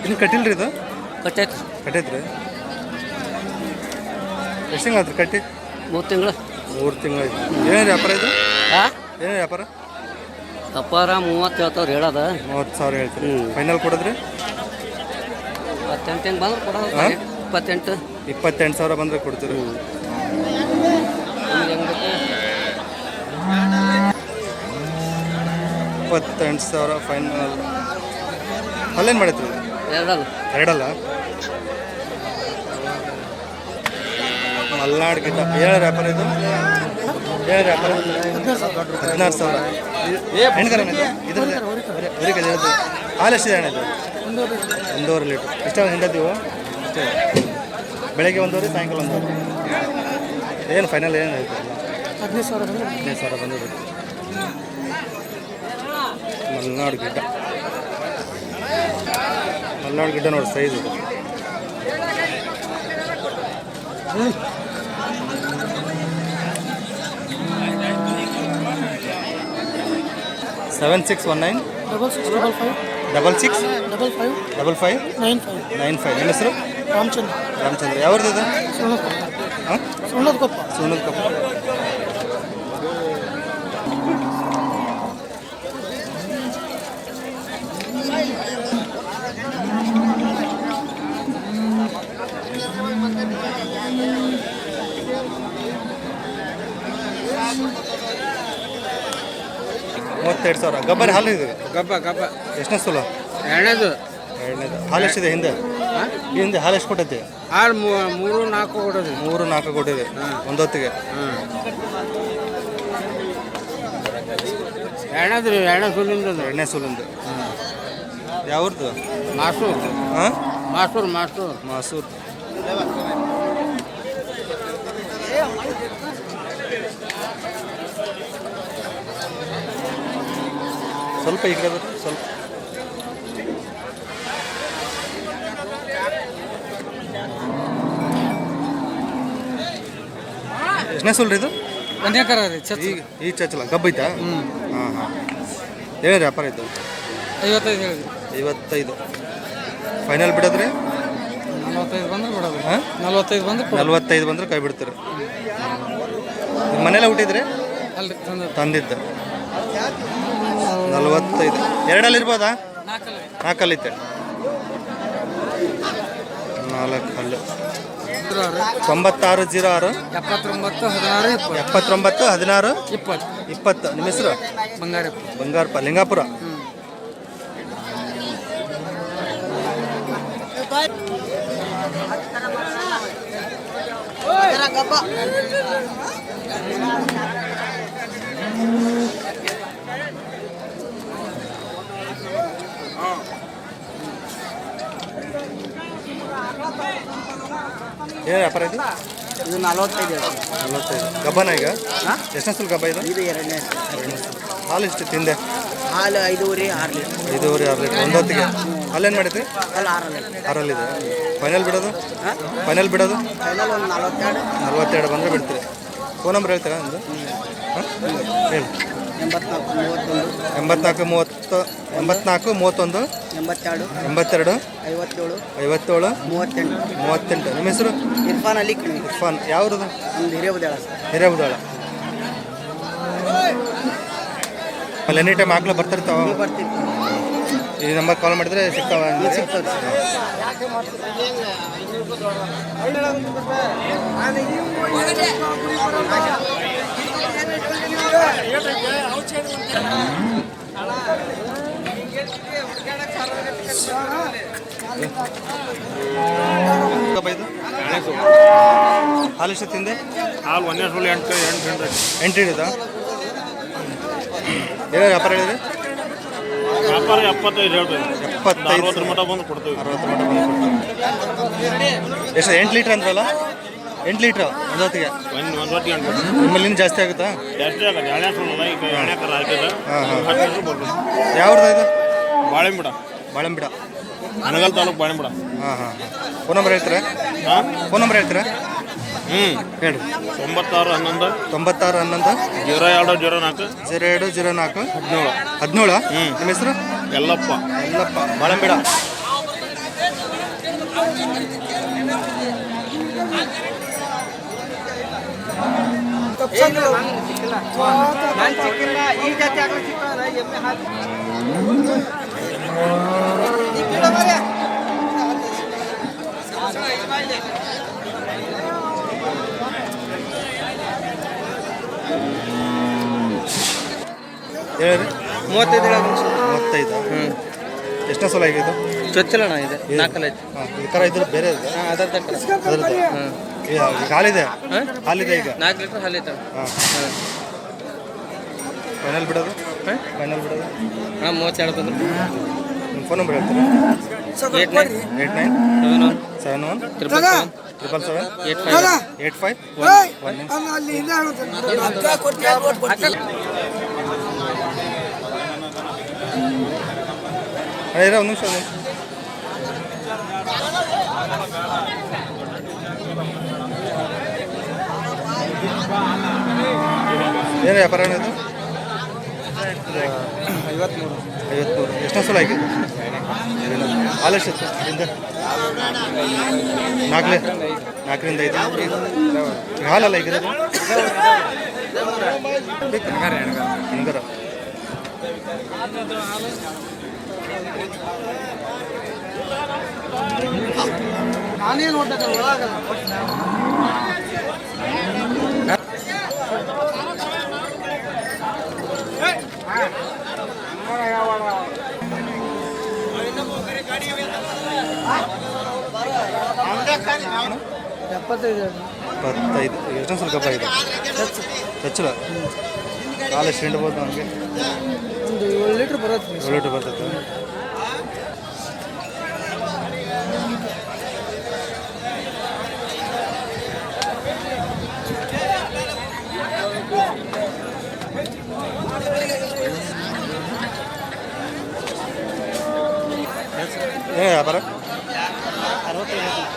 ಇನ್ನು ಕಟ್ಟಿಲ್ರಿ ಇದು? ಕಟ್ಟೈತಿ. ಕಟ್ಟೈತ್ರಿ. ಎಷ್ಟು ತಿಂಗಳು ಆತ್ರಿ ಕಟ್ಟಿ? 3 ತಿಂಗಳು. 3 ತಿಂಗಳು ಆಯ್ತು. ಏನೇನು ವ್ಯಾಪಾರ ಇದು? ಹಾಂ, ಏನೇನು ವ್ಯಾಪಾರ? ವ್ಯಾಪಾರ 30 ಹೇಳ್ತಾವ್ರು ಹೇಳೋದ. 30,000 ಹೇಳ್ತೀರಿ. ಫೈನಲ್ ಕೊಡಿದ್ರಿ? 28 ಹೆಂಗೆ ಬಂದ್ರೆ ಕೊಡೋದು. 28. 28,000 ಬಂದರೆ ಕೊಡ್ತೀರಿ. ನಿಮ್ಗೆ ಹೆಂಗೆ ಬೇಕು? 28,000 ಫೈನಲ್. ಅಲ್ಲೇನು ಮಾಡೈತ್ರಿ? ಎರಡಲ್ಲ. ಮಲ್ನಾಡು ಗಿಡ್ಡ. ಏಳು ವ್ಯಾಪಾರ ಇದು? ಏಳು ವ್ಯಾಪಾರ 16,000. ಹೆಣ್ಕರ ಇದ್ರದ್ದು ಬರೀ ಹೇಳ್ದು. ಹಾಲು ಎಷ್ಟಿದೆ ಅಣ್ಣ ಇದು? 1.5 ಲೀಟ್ರ್. ಎಷ್ಟಾಗ ಹಿಂಡತ್ತೀವು? ಅಷ್ಟೇ. ಬೆಳಗ್ಗೆ 1 ಸಾಯಂಕಾಲ 1. ಏನು ಫೈನಲ್ ಏನು ಹೇಳ್ತೀವಿ? 15,000 ಬಂದಿದೆ. ಮಲ್ನಾಡು ಗಿಡ್ಡ. ಮಲ್ನಾಡು ಗಿಡ್ಡ ನೋಡಿ ಸೈಜ್ ಇದು. 7619 6655 95. ನಿಮ್ಮ ಹೆಸರು? ರಾಮಚಂದ್ರ. ಯಾವ್ದು ಇದು? ಹಾಂ, ಸುಣ್ಣದಕೊಪ್ಪ. 32,000. ಗಬ್ಬರ್ ಹಾಲು ಇದು? ಗಬ್ಬ ಎಷ್ಟನೇ ಸಲ? ಎರಡನೇದು. ಹಾಲು ಎಷ್ಟಿದೆ ಹಿಂದೆ? ಹಿಂದೆ ಹಾಲು ಎಷ್ಟು ಕೊಟ್ಟೈತಿ? ಹಾಲು 3-4 ಕೊಡೋದು. 3-4 ಕೊಟ್ಟಿದೆ ಒಂದೊತ್ತಿಗೆ. ಎರಡನೇ ಸುಲಿಂದ. ಯಾವ್ದು? ಮಾಸೂರು. ಹಾಂ, ಮಾಸೂರು. ಸ್ವಲ್ಪ ಈ ಕಡೆ ಸ್ವಲ್ಪ. ಎಷ್ಟನೇ ಸುಲ್ರಿ ಇದು? ಒಂದೇ ಕರ ರೀ. ಈ ಚಚ್ಚಲ ಗಬ್ಬ ಐತಾ? ಹಾಂ. ಏನೇನು ವ್ಯಾಪಾರ ಆಯಿತು? 55 ಹೇಳಿದ್ರಿ. 55 ಫೈನಲ್ ಬಿಡೋದ್ರಿ? 45 ಬಂದ್ರೆ ಬಿಡೋದು. ಹಾಂ, 45 ಬಂದ್ರೆ ಕೈ ಬಿಡ್ತೀರಿ. ನಿಮ್ಮ ಮನೇಲೆ ಹುಟ್ಟಿದ್ರಿ? ಅಲ್ರಿ, ತಂದಿದ್ದು. 45. ಎರಡಲ್ಲಿ ಇರ್ಬೋದಾ? 4 ಐತೆ. 4 ಹಲ್ಲು. 9606 79 16 20. ನಿಮ್ಮ ಹೆಸರು? ಬಂಗಾರಪ್ಪ. ಲಿಂಗಾಪುರ. ಏನು ವ್ಯಾಪಾರ ಇದು? ಇದು 45. ಗಬ್ಬನ ಈಗ? ಎಷ್ಟನೇ ಸಲ ಗಬ್ಬ ಇದು? ಇದು ಎರಡನೇ. ಹಾಲು ಎಷ್ಟು ತಿಂದೆ? ಹಾಲು 5.5-6 ಲೀಟ್ರ್. 5.5-6 ಲೀಟ್ರ್ ಒಂದೊತ್ತಿಗೆ. ಅಲ್ಲೇನು ಮಾಡಿದ್ರಿ? 6 ಇದೆ. ಫೈನಲ್ ಬಿಡೋದು? ಫೈನಲ್ ಒಂದು 42 ಬಂದರೆ ಬಿಡ್ತೀರಿ. ಫೋನ್ ನಂಬರ್ ಹೇಳ್ತೀರಾ ಒಂದು? ಹಾಂ, ಹೇಳಿ. 84 31 82 57 38. ನಿಮ್ಮ ಹೆಸರು? ಇರ್ಫಾನ್. ಯಾವ್ದು? ಹಿರೇಬುದಾಳ. ಅಲ್ಲಿ ಎನಿ ಟೈಮ್ ಆಗ್ಲೂ ಬರ್ತಿರ್ತಾವ? ಈ ನಂಬರ್ ಕಾಲ್ ಮಾಡಿದ್ರೆ ಸಿಗ್ತಾವ? ಹಾಲು ಎಷ್ಟು ತಿಂದೆ? ಹಾಲು 8 ಹಿಡಿದಾ? ಏನೋ ವ್ಯಾಪಾರ ಹೇಳಿದ್ರಿ? ವ್ಯಾಪಾರ 75 ಹೇಳ್ತೀವಿ. 60 ಮಟ ಬಂದು ಕೊಡ್ತೀವಿ. 60 ಮಟ ಬಂದು ಕೊಡ್ತೀವಿ. ಎಷ್ಟು? 8 ಲೀಟ್ರ್ ಅಂದ್ರಲ್ಲ? 8 ಲೀಟ್ರ್ ಒಂದೊತ್ತಿಗೆ. ನಿಮ್ಮಲ್ಲಿ ಇನ್ನೂ ಜಾಸ್ತಿ ಆಗುತ್ತಾ? ಯಾವ್ದು ಇದು? ಬಾಳೆಂಬಿಡ. ಅನಗಲ್ ತಾಲೂಕು ಬಾಳೆಂಬಿಡ. ಹಾಂ. ಫೋನ್ ನಂಬರ್ ಹೇಳ್ತೀರಾ? ಹೇಳಿ. 9611 9611 0204 17. ನಿಮ್ಮ ಹೆಸರು? ಎಲ್ಲಪ್ಪ ಎಲ್ಲಪ್ಪ ಬಾಳಂಬಿಡ. ಹೇಳಿರಿ 35. ಎಷ್ಟನೇ ಸಲ ಈಗ ಇದು? ಚೊಚ್ಚಲಣ್ಣ ಇದೆ, ನಾಲ್ಕಲ್ಲೈತೆ. ಈ ಥರ ಇದ್ರೆ ಬೇರೆ ಇದೆ ಅದ್ರದ್ದು. ಈಗ ಹಾಲಿದೆ ಈಗ 4 ಲೀಟ್ರ್ ಹಾಲೈತೆ. ಹಾಂ. ಫೈನಲ್ ಬಿಡೋದು? ಫೈನಲ್ ಬಿಡೋದು? ಹಾಂ 32 ಬಂದ್ರು. ನಿಮ್ಮ ಫೋನ್ ನಂಬರ್ ಹೇಳ್ತೀರಾ? 89 71 777 85 ಒಂದು ನಿಮಿಷ. ಏನು ವ್ಯಾಪಾರ ಇದು? 53. ಎಷ್ಟನೇ ಸಲ ಆಗಿದೆ? ಹಾಲು ಎಷ್ಟು? 4ರಿಂದ 5. ಈಗ ಹಾಲಲ್ಲ ಈಗ ಇರೋದು? ಹೆಂಗಾರ ನಾನೇನು ಇಪ್ಪತ್ತೈದು. ಎಷ್ಟೊಂದು ಸ್ವಲ್ಪ ಕಬ್ಬ ಇದೆ? ಚಚ್ಚಲ ಹಾಲು ಎಷ್ಟು ಹಿಂಡ್ಬೋದು ನಮಗೆ? ಒಂದು 7 ಲೀಟ್ರ್ ಬರುತ್ತೆ. 7 ಲೀಟ್ರ್ ಬರ್ತೈತೆ. ಏನು ವ್ಯಾಪಾರ?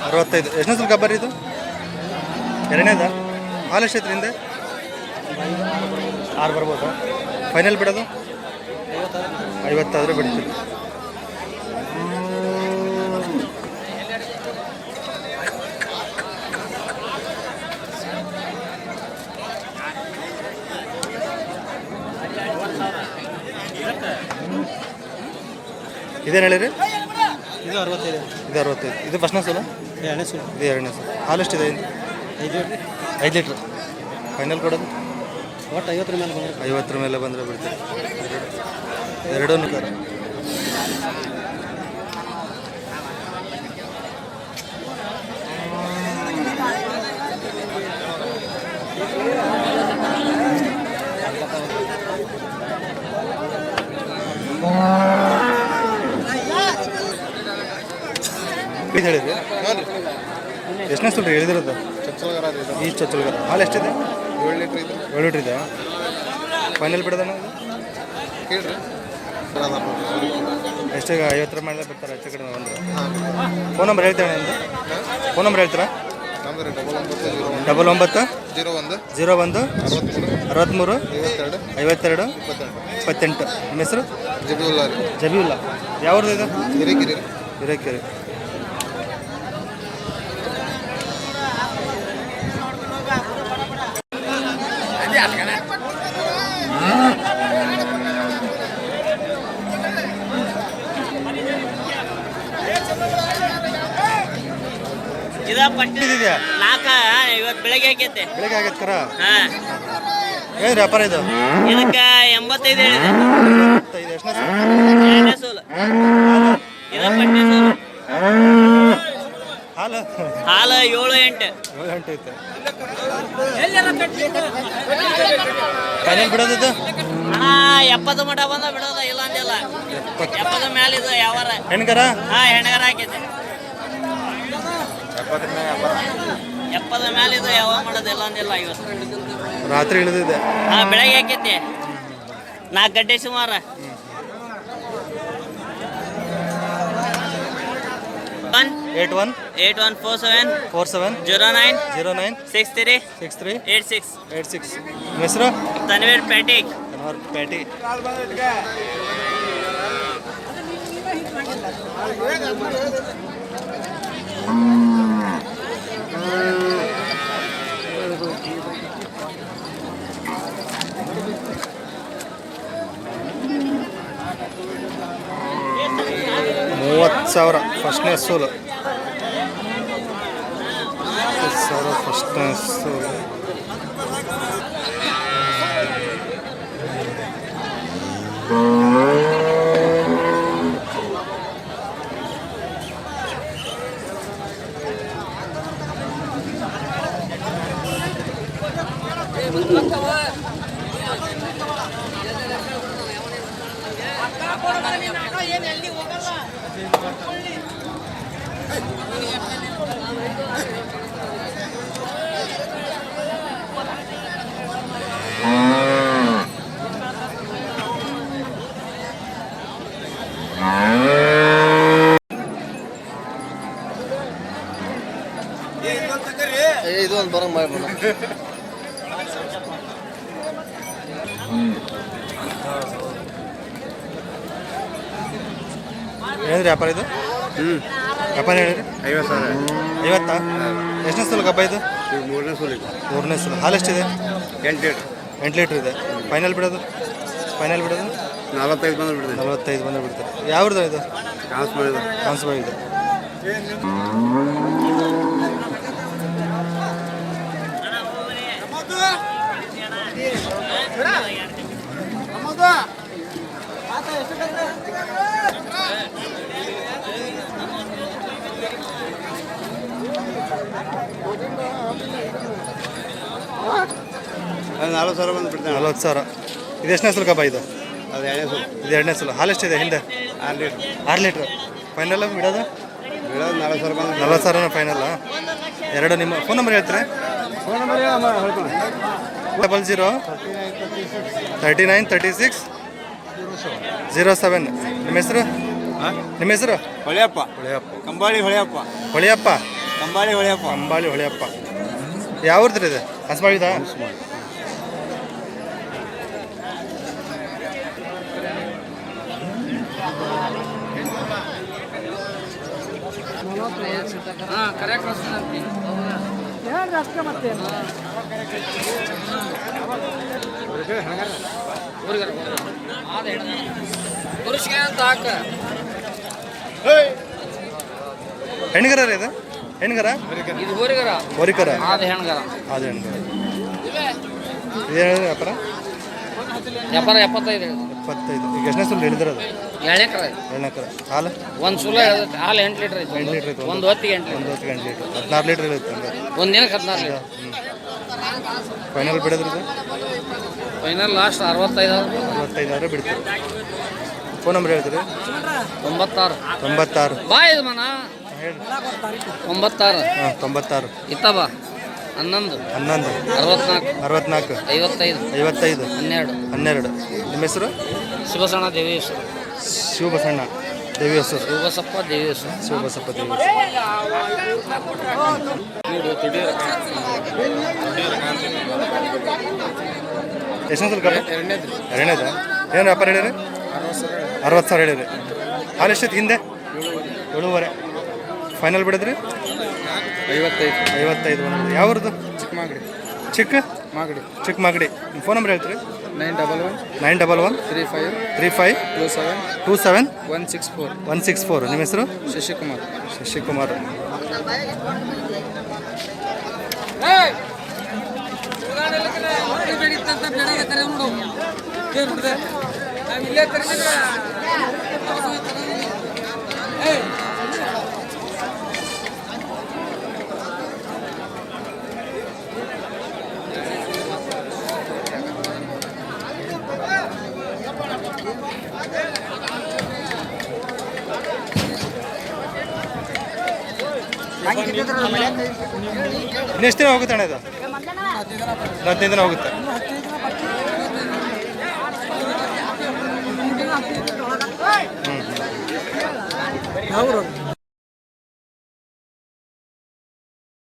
65. ಎಷ್ಟನೇ ಸಲ ಕಬ್ಬರಿ ಇದು? ಎರಡನೇದ? ಹಾಲು ಎಷ್ಟೈತ್ರಿ ಹಿಂದೆ? 6 ಬರ್ಬೋದು. ಫೈನಲ್ ಬಿಡೋದು? 50 ಆದರೆ ಬಿಡ್ತೀವಿ. ಇದೇನು ಹೇಳಿರಿ? ಇದು 65. ಇದು 65. ಇದು ಫಸ್ಟ್ನೇ ಸಲ? ಎರಡನೇ ಸಲ. ಇದು ಎರಡನೇ ಸಲ. ಹಾಲು ಎಷ್ಟಿದೆ? 5 ಲೀಟ್ರ್. ಫೈನಲ್ ಕೊಡೋದು? ಒಟ್ಟು 50 ಮೇಲೆ ಬಂದರೆ 50 ಮೇಲೆ ಬಂದರೆ ಬಿಡ್ತೀವಿ. ಎರಡೂ ಕರ. ಇದು ಹೇಳಿರಿ? ಎಷ್ಟನೇ ಸಲ ಹೇಳಿದಿರೋದು? ಈ ಚೊಚ್ಚಲಗಾರ. ಹಾಲು ಎಷ್ಟಿದೆ? 7 ಲೀಟ್ರ್ ಇದೆ. 7 ಲೀಟ್ರ್ ಇದೆ. ಫೈನಲ್ ಬಿಡೋದಣ್ಣ ಇದು? ಎಷ್ಟಿಗೆ? 50 ಮೇಲೆ ಬಿಡ್ತಾರೆ ಹೆಚ್ಚು ಕಡಿಮೆ ಬಂದರೆ. ಫೋನ್ ನಂಬರ್ ಹೇಳ್ತೀರಾ ನಿಮ್ಮದು? ಫೋನ್ ನಂಬರ್ ಹೇಳ್ತೀರಾ? 99 01 63 52 28. ನಿಮ್ಮ ಹೆಸರು? ಜಬೀವುಲ್ಲಾ. ಯಾವ್ದು ಇದು? ಹಿರೇಕೆರೆ. ಇದೆಯಾ? 4 ಬೆಳಗ್ಗೆ ಹಾಕೈತೆ. ಬೆಳಗ್ಗೆ ಆಗೈತೆ ಕರ. ಹಾಂ. ಏನು ವ್ಯಾಪಾರ ಇದು? ಇದಕ್ಕೆ 85 ಹೇಳಿದೆ. 85. ಎಷ್ಟನೇ ಸಲ? ಎರಡನೇ ಸೋಲು. ಇದು ಪಟ್ಟೆ ಸೋಲು. ಹಾಲು? ಹಾಲು 7-8. 7 ಗಂಟೆ ಐತೆ. ಫೈನಲ್ ಬಿಡೋದಿದ್ದು? ಅಣ್ಣ 70 ಮಟ ಬಂದ ಬಿಡೋದ, ಇಲ್ಲ ಅಂದಿಲ್ಲ. 70 ಮೇಲೆ ಇದು ಯಾವಾರ. ಹೆಣ್ಗರ? ಹಾಂ, ಹೆಣ್ಗರ ಹಾಕೈತೆ. 70 ಮೇಲೆ ಇದು ಯಾವ ಮಾಡೋದು, ಇಲ್ಲ ಅಂದಿಲ್ಲ. 50 ರಾತ್ರಿ ಇಳಿದಿದೆ. ಹಾಂ, ಬೆಳಗ್ಗೆ ಹಾಕೈತೆ. 4 ಗಂಟೆ ಸುಮಾರು. 8147 09 63 86. ನಿಮ್ಮ ಹೆಸರು? ತನ್ವೀರ್ ಪ್ಯಾಟಿಕ್. ಪ್ಯಾಟಿ. $30,000 ಫಸ್ಟ್ನೇ ಸೋಲು. 30,000 ಫಸ್ಟ್ನೇ ಸೋಲು. ಇದು ಒಂದು ಬರಂಗ್ ಮಾಡ್ಬೋಣ. ಏನ್ರಿ ವ್ಯಾಪಾರ ಇದು? ವ್ಯಾಪಾರ ಹೇಳಿರಿ 50,000. 50. ಎಷ್ಟನೇ ಸಲ ಕಬ್ಬ ಇದು? ಮೂರನೇ ಸೋಲಿ. ಮೂರನೇ ಸಲ. ಹಾಲು ಎಷ್ಟಿದೆ? 8 ಲೀಟ್ರ್. 8 ಲೀಟ್ರ್ ಇದೆ. ಫೈನಲ್ ಬಿಡೋದು? 45 ಬಂದ್ರೆ ಬಿಡ್ತೀನಿ. 45 ಬಂದರೆ ಬಿಡ್ತಾರೆ. ಯಾವ್ದು ಇದು? ಕಾನ್ಸ್ ಮಾಡಿದ. ಕಾನ್ಸ್ಬಾಯ್ ಇದೆ. ಅದು 40,000 ಬಂದು ಬಿಡ್ತೀನಿ. 40,000. ಇದು ಎಷ್ಟನೇ ಸಲ ಕಬ್ಬ ಇದು? ಅದು 2ನೇ ಸೋಲು. ಇದು 2ನೇ ಸಲ. ಹಾಲು ಎಷ್ಟಿದೆ ಹಿಂದೆ? 6 ಲೀಟ್ರ್. 6 ಲೀಟ್ರ್. ಫೈನಲ್ ಬಿಡೋದು? ಬಿಡೋದು 40,000 ಬಂದು. 40,000 ಫೈನಲ್ಲ. ಎರಡು ನಿಮ್ಮ ಫೋನ್ ನಂಬರ್ ಹೇಳ್ತೀರಾ? ಫೋನ್ ನಂಬರ್ ಹೇಳ್ತೀನಿ. 00 39 36 07. ನಿಮ್ಮ ಹೆಸರು? ನಿಮ್ಮ ಹೆಸರು? ಹೊಳೆಯಪ್ಪ. ಹೊಳೆಯಪ್ಪ. ಕಂಬಾಳಿ ಹೊಳೆಯಪ್ಪ. ಹೊಳೆಯಪ್ಪ. ಕಂಬಾಳಿ ಹೊಳೆಯಪ್ಪ. ಅಂಬಾಳಿ ಹೊಳೆಯಪ್ಪ. ಯಾವ ಊರ್ದ್ರಿ ಇದು? ಹಸ್ಮಾಳಿದ? ಹೆಣ್ಗರ ರೀ ಇದು? ಹೆಣ್ಗರ? ಇದು ಹೋರಿಗರ, ಹೋರಿಕರ. ಅದು ಹೆಣ್ಗರ. ಅದು ಹೆಣ್ಗರ. ಏನು ವ್ಯಾಪಾರ? ವ್ಯಾಪಾರ 75. 25. ಈಗ ಎಷ್ಟನೇ ಸಲ ಹೇಳಿದ್ರೆ ಅದು? 2ನೇ ಕರ. 2ನೇ ಕರ. ಹಾಲು? ಒಂದು ಸುಲ ಹೇಳ್ದೈತೆ. ಹಾಲು 8 ಲೀಟ್ರ್ ಐತೆ. 8 ಲೀಟ್ರ್ ಐತೆ. ಒಂದು ಹೊತ್ತಿಗೆ 8 ಲೀಟ್ರ್. ಒಂದು ಹೊತ್ತಿಗೆ 8 ಲೀಟ್ರ್. 14 ಲೀಟ್ರ್ ಇರುತ್ತೆ ಹಂಗೆ. ಒಂದು ದಿನಕ್ಕೆ 14 ಲೀಟ್ರ್. ಫೈನಲ್ ಬಿಡೋದ್ರಿ ಇದು? Final last 65,000. 65,000 ಬಿಡ್ತೀವಿ. ಫೋನ್ ನಂಬರ್ ಹೇಳ್ತೀರಿ? 96. 96. ಬಾ ಇದು ಮನ ಹೇಳಿ. 96. ಹಾಂ 96. ಇತ್ತ ಬಾ 11 11 64 64 55 55 12. 12. ನಿಮ್ಮ ಹೆಸರು? ಶಿವಸಣ್ಣ ದೇವೇಶ್ವರ. ಶಿವಬಸಣ್ಣ ದೇವಿ ಹೆಸರು? ಶಿವಬಸಪ್ಪ ದೇವೇಶ್ವರ. ಶಿವಬಸಪ್ಪ ದೇವಿ. ಎಷ್ಟನೇ ಸಲ ಕಬ್ಬ? 2ನೇದ. ಏನು ವ್ಯಾಪಾರ ಹೇಳಿರಿ? 60,000 ಹೇಳಿರಿ. ಹಾಲು ಎಷ್ಟೈತಿ ಹಿಂದೆ? 7.5. ಫೈನಲ್ ಬಿಡದ್ರಿ? 55 ಬಂದ್ರಿ. ಯಾವ್ದು? ಚಿಕ್ಕ ಮಾಗಡಿ. ನಿಮ್ಮ ಫೋನ್ ನಂಬರ್ ಹೇಳ್ತೀರಿ? 911 35 27 164. ನಿಮ್ಮ ಹೆಸರು? ಶಶಿಕುಮಾರ್. ಇನ್ನೆಷ್ಟು ದಿನ ಹೋಗುತ್ತೆ ಅಣ್ಣ ಇದು? 15 ದಿನ ಹೋಗುತ್ತೆ. ಯಾವ